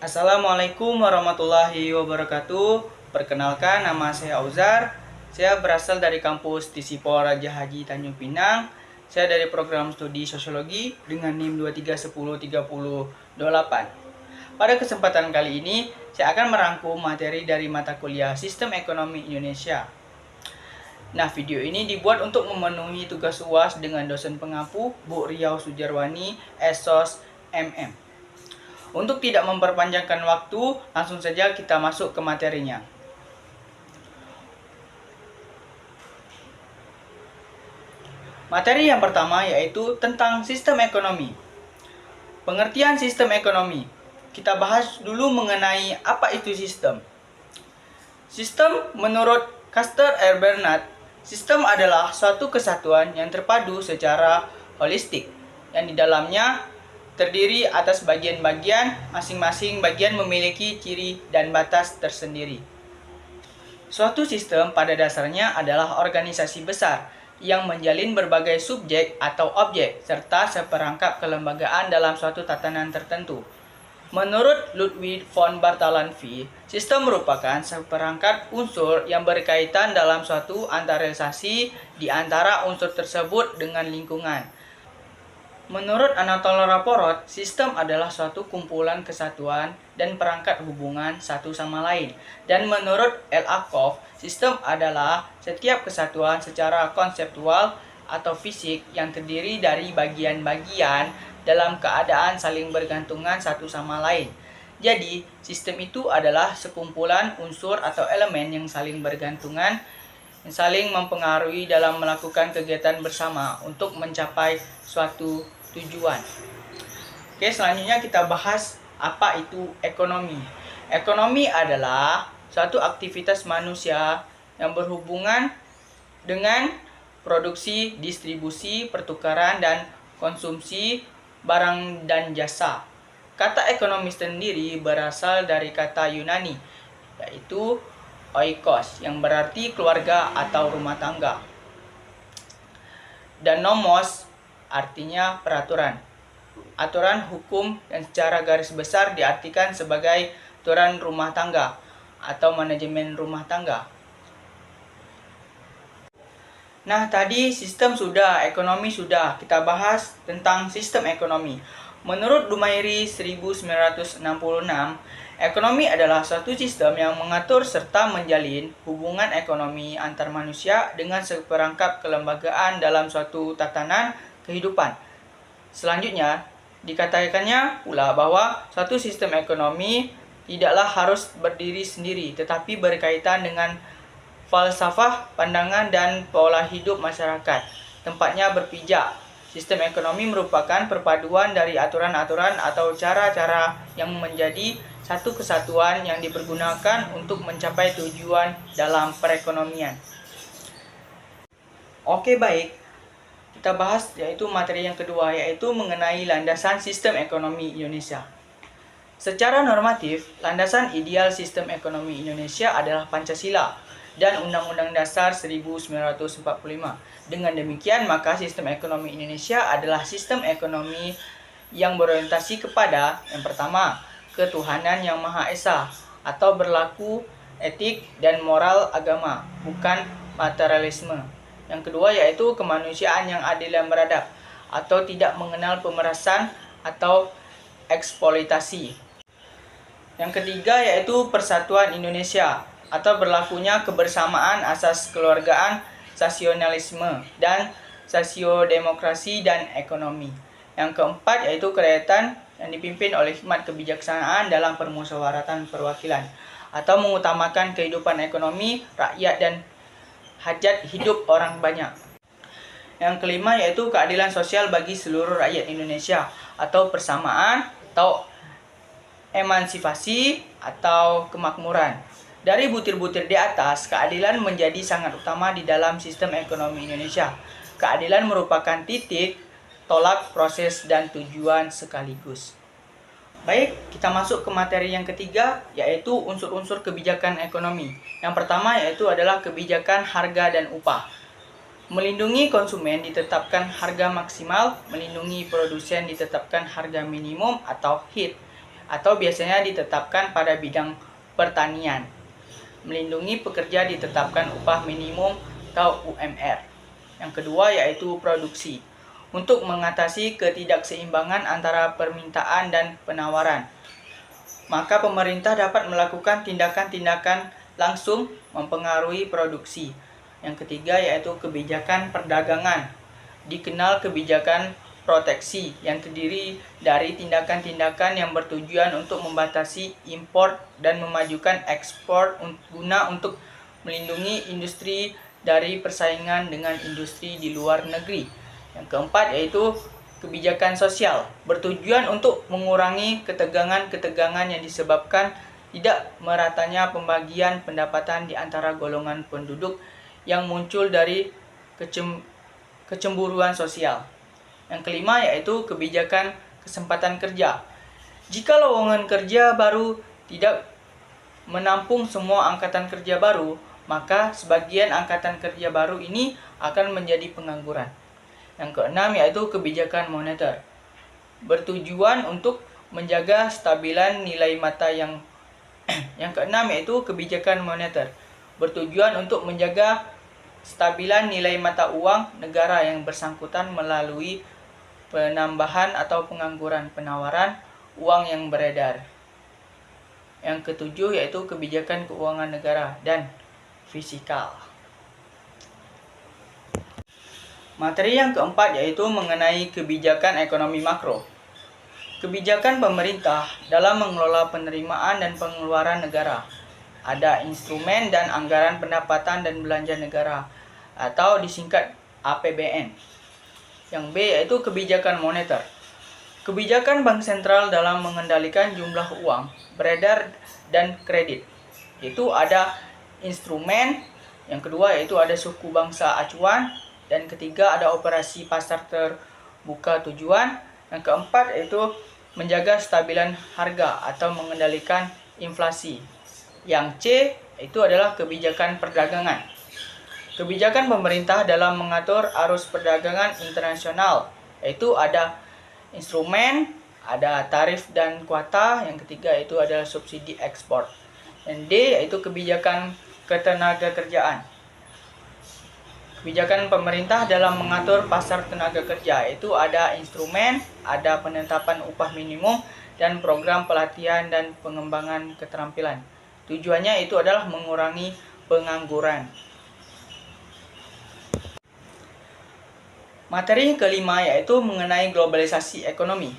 Assalamualaikum warahmatullahi wabarakatuh. Perkenalkan, nama saya Auzar. Saya berasal dari kampus Tisipol Raja Haji Tanjung Pinang. Saya dari program studi sosiologi dengan NIM 23103028. Pada kesempatan kali ini, saya akan merangkum materi dari mata kuliah Sistem Ekonomi Indonesia. Nah, video ini dibuat untuk memenuhi tugas UAS dengan dosen pengampu Bu Riau Sujarwani, Esos, MM. Untuk tidak memperpanjangkan waktu, langsung saja kita masuk ke materinya. Materi yang pertama yaitu tentang sistem ekonomi. Pengertian sistem ekonomi. Kita bahas dulu mengenai apa itu sistem. Sistem menurut Caster R. Bernard, sistem adalah suatu kesatuan yang terpadu secara holistik, yang di dalamnya terdiri atas bagian-bagian, masing-masing bagian memiliki ciri dan batas tersendiri. Suatu sistem pada dasarnya adalah organisasi besar yang menjalin berbagai subjek atau objek serta seperangkap kelembagaan dalam suatu tatanan tertentu. Menurut Ludwig von Bartholomä, sistem merupakan seperangkat unsur yang berkaitan dalam suatu antarealisasi di antara unsur tersebut dengan lingkungan. Menurut Anatol Raporot, sistem adalah suatu kumpulan kesatuan dan perangkat hubungan satu sama lain. Dan menurut L. Akov, sistem adalah setiap kesatuan secara konseptual atau fisik yang terdiri dari bagian-bagian dalam keadaan saling bergantungan satu sama lain. Jadi, sistem itu adalah sekumpulan unsur atau elemen yang saling bergantungan, yang saling mempengaruhi dalam melakukan kegiatan bersama untuk mencapai suatu tujuan. Oke, selanjutnya kita bahas apa itu ekonomi. Ekonomi adalah suatu aktivitas manusia yang berhubungan dengan produksi, distribusi, pertukaran, dan konsumsi barang dan jasa. Kata ekonomi sendiri berasal dari kata Yunani, yaitu oikos, yang berarti keluarga atau rumah tangga. Dan nomos artinya peraturan. Aturan hukum dan secara garis besar diartikan sebagai aturan rumah tangga atau manajemen rumah tangga. Nah, tadi sistem sudah, ekonomi sudah. Kita bahas tentang sistem ekonomi. Menurut Dumairi 1966, ekonomi adalah suatu sistem yang mengatur serta menjalin hubungan ekonomi antar manusia dengan seperangkap kelembagaan dalam suatu tatanan kehidupan. Selanjutnya, dikatakannya pula bahwa suatu sistem ekonomi tidaklah harus berdiri sendiri, tetapi berkaitan dengan falsafah, pandangan, dan pola hidup masyarakat tempatnya berpijak. Sistem ekonomi merupakan perpaduan dari aturan-aturan atau cara-cara yang menjadi satu kesatuan yang dipergunakan untuk mencapai tujuan dalam perekonomian. Oke, baik. Kita bahas yaitu materi yang kedua, yaitu mengenai landasan sistem ekonomi Indonesia. Secara normatif, landasan ideal sistem ekonomi Indonesia adalah Pancasila dan Undang-Undang Dasar 1945. Dengan demikian, maka sistem ekonomi Indonesia adalah sistem ekonomi yang berorientasi kepada, yang pertama, ketuhanan yang Maha Esa atau berlaku etik dan moral agama, bukan materialisme. Yang kedua yaitu kemanusiaan yang adil dan beradab atau tidak mengenal pemerasan atau eksploitasi. Yang ketiga yaitu persatuan Indonesia atau berlakunya kebersamaan asas kekeluargaan, nasionalisme, dan sosiodemokrasi dan ekonomi. Yang keempat yaitu kerakyatan yang dipimpin oleh hikmat kebijaksanaan dalam permusyawaratan perwakilan atau mengutamakan kehidupan ekonomi rakyat dan hajat hidup orang banyak. Yang kelima yaitu keadilan sosial bagi seluruh rakyat Indonesia atau persamaan atau emansipasi atau kemakmuran. Dari butir-butir di atas, keadilan menjadi sangat utama di dalam sistem ekonomi Indonesia. Keadilan merupakan titik tolak proses dan tujuan sekaligus. Baik, kita masuk ke materi yang ketiga, yaitu unsur-unsur kebijakan ekonomi. Yang pertama yaitu adalah kebijakan harga dan upah. Melindungi konsumen ditetapkan harga maksimal, melindungi produsen ditetapkan harga minimum atau HIT. atau biasanya ditetapkan pada bidang pertanian. Melindungi pekerja ditetapkan upah minimum atau UMR. Yang kedua yaitu produksi. Untuk mengatasi ketidakseimbangan antara permintaan dan penawaran, maka pemerintah dapat melakukan tindakan-tindakan langsung mempengaruhi produksi. Yang ketiga yaitu kebijakan perdagangan. Dikenal kebijakan proteksi yang terdiri dari tindakan-tindakan yang bertujuan untuk membatasi impor dan memajukan ekspor guna untuk melindungi industri dari persaingan dengan industri di luar negeri. Yang keempat yaitu kebijakan sosial, bertujuan untuk mengurangi ketegangan-ketegangan yang disebabkan tidak meratanya pembagian pendapatan di antara golongan penduduk yang muncul dari kecemburuan sosial. Yang kelima yaitu kebijakan kesempatan kerja. Jika lowongan kerja baru tidak menampung semua angkatan kerja baru, maka sebagian angkatan kerja baru ini akan menjadi pengangguran. Yang keenam yaitu kebijakan moneter, bertujuan untuk menjaga stabilan nilai mata yang keenam yaitu kebijakan moneter, bertujuan untuk menjaga stabilan nilai mata uang negara yang bersangkutan melalui penambahan atau pengangguran penawaran uang yang beredar. Yang ketujuh yaitu kebijakan keuangan negara dan fiskal. Materi yang keempat yaitu mengenai kebijakan ekonomi makro. Kebijakan pemerintah dalam mengelola penerimaan dan pengeluaran negara. Ada instrumen dan anggaran pendapatan dan belanja negara atau disingkat APBN. Yang B yaitu kebijakan moneter. Kebijakan bank sentral dalam mengendalikan jumlah uang beredar dan kredit. Itu ada instrumen, yang kedua yaitu ada suku bangsa acuan, dan ketiga ada operasi pasar terbuka tujuan. Yang keempat yaitu menjaga stabilan harga atau mengendalikan inflasi. Yang C itu adalah kebijakan perdagangan. Kebijakan pemerintah dalam mengatur arus perdagangan internasional, yaitu ada instrumen, ada tarif dan kuota. Yang ketiga itu adalah subsidi ekspor. Dan D yaitu kebijakan ketenagakerjaan. Kebijakan pemerintah dalam mengatur pasar tenaga kerja, yaitu ada instrumen, ada penetapan upah minimum, dan program pelatihan dan pengembangan keterampilan. Tujuannya itu adalah mengurangi pengangguran. Materi kelima yaitu mengenai globalisasi ekonomi.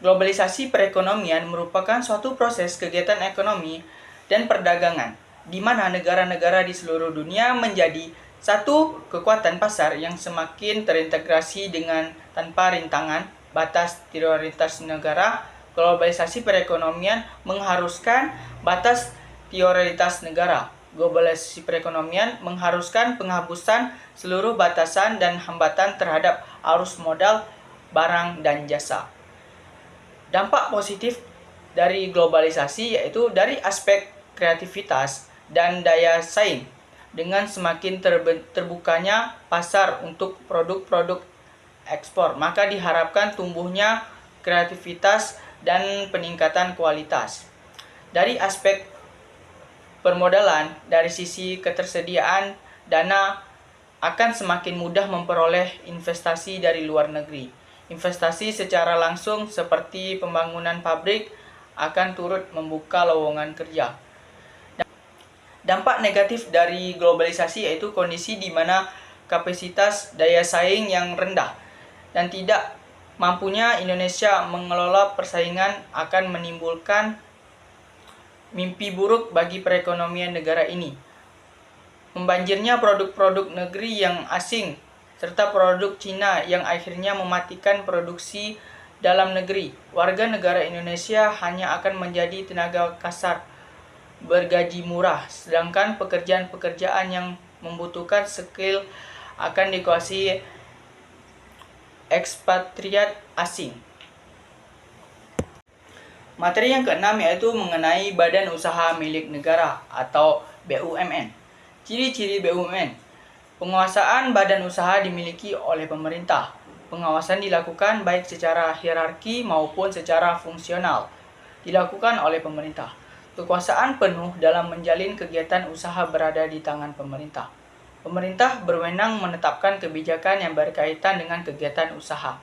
Globalisasi perekonomian merupakan suatu proses kegiatan ekonomi dan perdagangan, di mana negara-negara di seluruh dunia menjadi satu kekuatan pasar yang semakin terintegrasi dengan tanpa rintangan batas teoritas negara. Globalisasi perekonomian mengharuskan batas teoritas negara. Globalisasi perekonomian mengharuskan penghapusan seluruh batasan dan hambatan terhadap arus modal, barang, dan jasa. Dampak positif dari globalisasi yaitu dari aspek kreativitas dan daya saing. Dengan semakin terbukanya pasar untuk produk-produk ekspor, maka diharapkan tumbuhnya kreativitas dan peningkatan kualitas. Dari aspek permodalan, dari sisi ketersediaan dana akan semakin mudah memperoleh investasi dari luar negeri. Investasi secara langsung seperti pembangunan pabrik akan turut membuka lowongan kerja. Dampak negatif dari globalisasi yaitu kondisi di mana kapasitas daya saing yang rendah dan tidak mampunya Indonesia mengelola persaingan akan menimbulkan mimpi buruk bagi perekonomian negara ini. Membanjirnya produk-produk negeri yang asing serta produk Cina yang akhirnya mematikan produksi dalam negeri. Warga negara Indonesia hanya akan menjadi tenaga kasar bergaji murah, sedangkan pekerjaan-pekerjaan yang membutuhkan skill akan dikuasai ekspatriat asing. Materi yang keenam yaitu mengenai Badan Usaha Milik Negara atau BUMN. Ciri-ciri BUMN. Penguasaan badan usaha dimiliki oleh pemerintah. Pengawasan dilakukan baik secara hierarki maupun secara fungsional. dilakukan oleh pemerintah. Kekuasaan penuh dalam menjalin kegiatan usaha berada di tangan pemerintah. Pemerintah berwenang menetapkan kebijakan yang berkaitan dengan kegiatan usaha.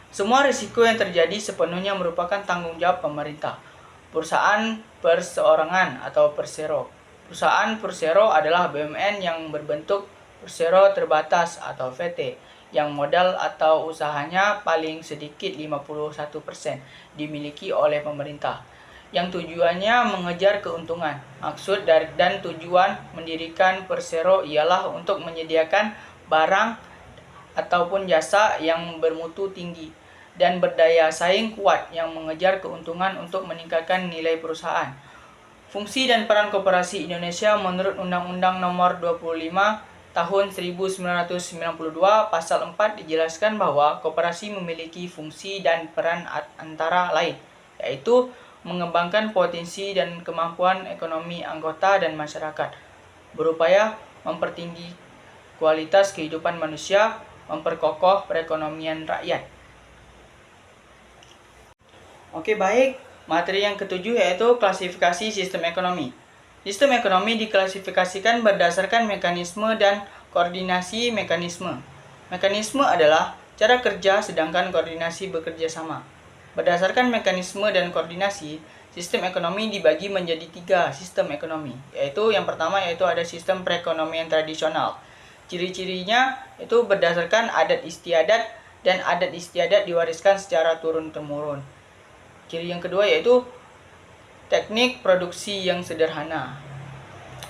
Semua risiko yang terjadi sepenuhnya merupakan tanggung jawab pemerintah. Perusahaan perseorangan atau persero. Perusahaan persero adalah BUMN yang berbentuk persero terbatas atau VT, yang modal atau usahanya paling sedikit 51% dimiliki oleh pemerintah, yang tujuannya mengejar keuntungan. Maksud dan tujuan mendirikan persero ialah untuk menyediakan barang ataupun jasa yang bermutu tinggi dan berdaya saing kuat yang mengejar keuntungan untuk meningkatkan nilai perusahaan. Fungsi dan peran koperasi Indonesia menurut Undang-Undang Nomor 25 Tahun 1992 Pasal 4 dijelaskan bahwa koperasi memiliki fungsi dan peran antara lain, yaitu mengembangkan potensi dan kemampuan ekonomi anggota dan masyarakat, berupaya mempertinggi kualitas kehidupan manusia, memperkokoh perekonomian rakyat. Oke, baik. Materi yang ketujuh yaitu klasifikasi sistem ekonomi. Sistem ekonomi diklasifikasikan berdasarkan mekanisme dan koordinasi mekanisme. Mekanisme adalah cara kerja, sedangkan koordinasi bekerja sama. Berdasarkan mekanisme dan koordinasi, sistem ekonomi dibagi menjadi 3 sistem ekonomi, yaitu yang pertama yaitu ada sistem perekonomian tradisional. Ciri-cirinya itu berdasarkan adat istiadat, dan adat istiadat diwariskan secara turun-temurun. Ciri yang kedua yaitu teknik produksi yang sederhana.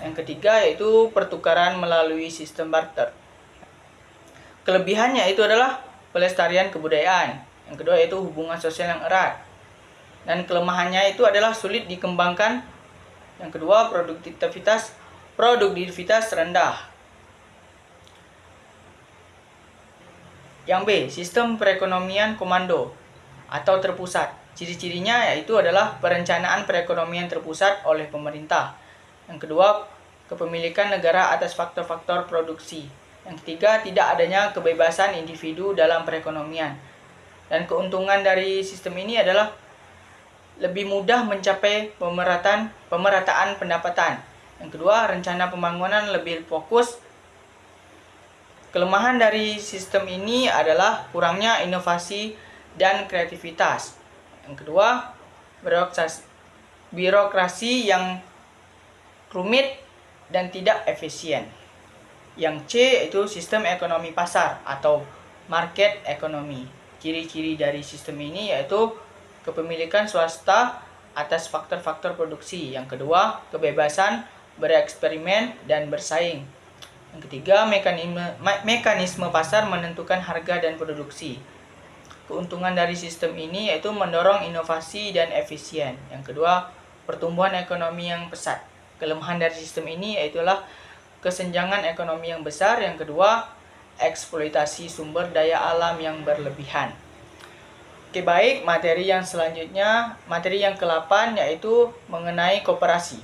Yang ketiga yaitu pertukaran melalui sistem barter. Kelebihannya itu adalah pelestarian kebudayaan. Yang kedua yaitu hubungan sosial yang erat. Dan kelemahannya itu adalah sulit dikembangkan. Yang kedua produktivitas rendah. Yang B, sistem perekonomian komando atau terpusat. Ciri-cirinya yaitu adalah perencanaan perekonomian terpusat oleh pemerintah. Yang kedua, kepemilikan negara atas faktor-faktor produksi. Yang ketiga, tidak adanya kebebasan individu dalam perekonomian. Dan keuntungan dari sistem ini adalah lebih mudah mencapai pemerataan pendapatan. Yang kedua, rencana pembangunan lebih fokus. Kelemahan dari sistem ini adalah kurangnya inovasi dan kreativitas. Yang kedua, birokrasi yang rumit dan tidak efisien. Yang C itu sistem ekonomi pasar atau market economy. Ciri-ciri dari sistem ini yaitu kepemilikan swasta atas faktor-faktor produksi. Yang kedua, kebebasan bereksperimen dan bersaing. Yang ketiga, mekanisme pasar menentukan harga dan produksi. Keuntungan dari sistem ini yaitu mendorong inovasi dan efisien. Yang kedua, pertumbuhan ekonomi yang pesat. Kelemahan dari sistem ini yaitulah kesenjangan ekonomi yang besar. Yang kedua, eksploitasi sumber daya alam yang berlebihan. Oke, baik, materi yang selanjutnya, materi yang ke-8 yaitu mengenai koperasi.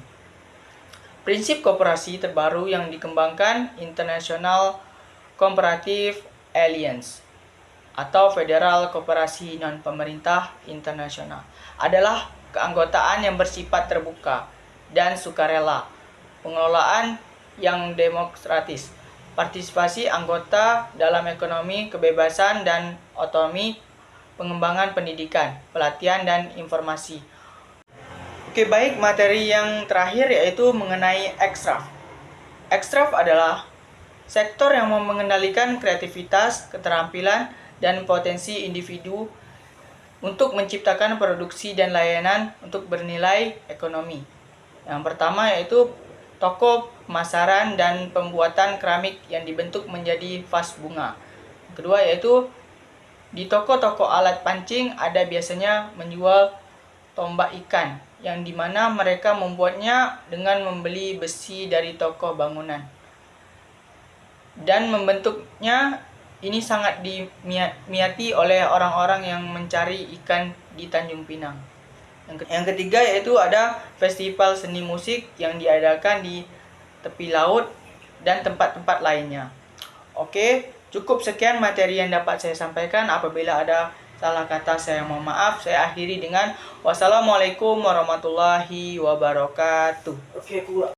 Prinsip koperasi terbaru yang dikembangkan International Cooperative Alliance atau Federal Koperasi Non-Pemerintah Internasional adalah keanggotaan yang bersifat terbuka dan sukarela, pengelolaan yang demokratis, partisipasi anggota dalam ekonomi, kebebasan dan otonomi, pengembangan pendidikan, pelatihan dan informasi. Oke, baik, materi yang terakhir yaitu mengenai Extraf. Extraf adalah sektor yang mengendalikan kreativitas, keterampilan, dan potensi individu untuk menciptakan produksi dan layanan untuk bernilai ekonomi. Yang pertama yaitu toko pemasaran dan pembuatan keramik yang dibentuk menjadi vas bunga. Yang kedua yaitu di toko-toko alat pancing ada biasanya menjual tombak ikan, yang dimana mereka membuatnya dengan membeli besi dari toko bangunan. Dan membentuknya ini sangat diminati oleh orang-orang yang mencari ikan di Tanjung Pinang. Yang ketiga yaitu ada festival seni musik yang diadakan di tepi laut dan tempat-tempat lainnya. Oke, cukup sekian materi yang dapat saya sampaikan. Apabila ada Salah kata saya mohon maaf. Saya akhiri dengan wassalamualaikum warahmatullahi wabarakatuh.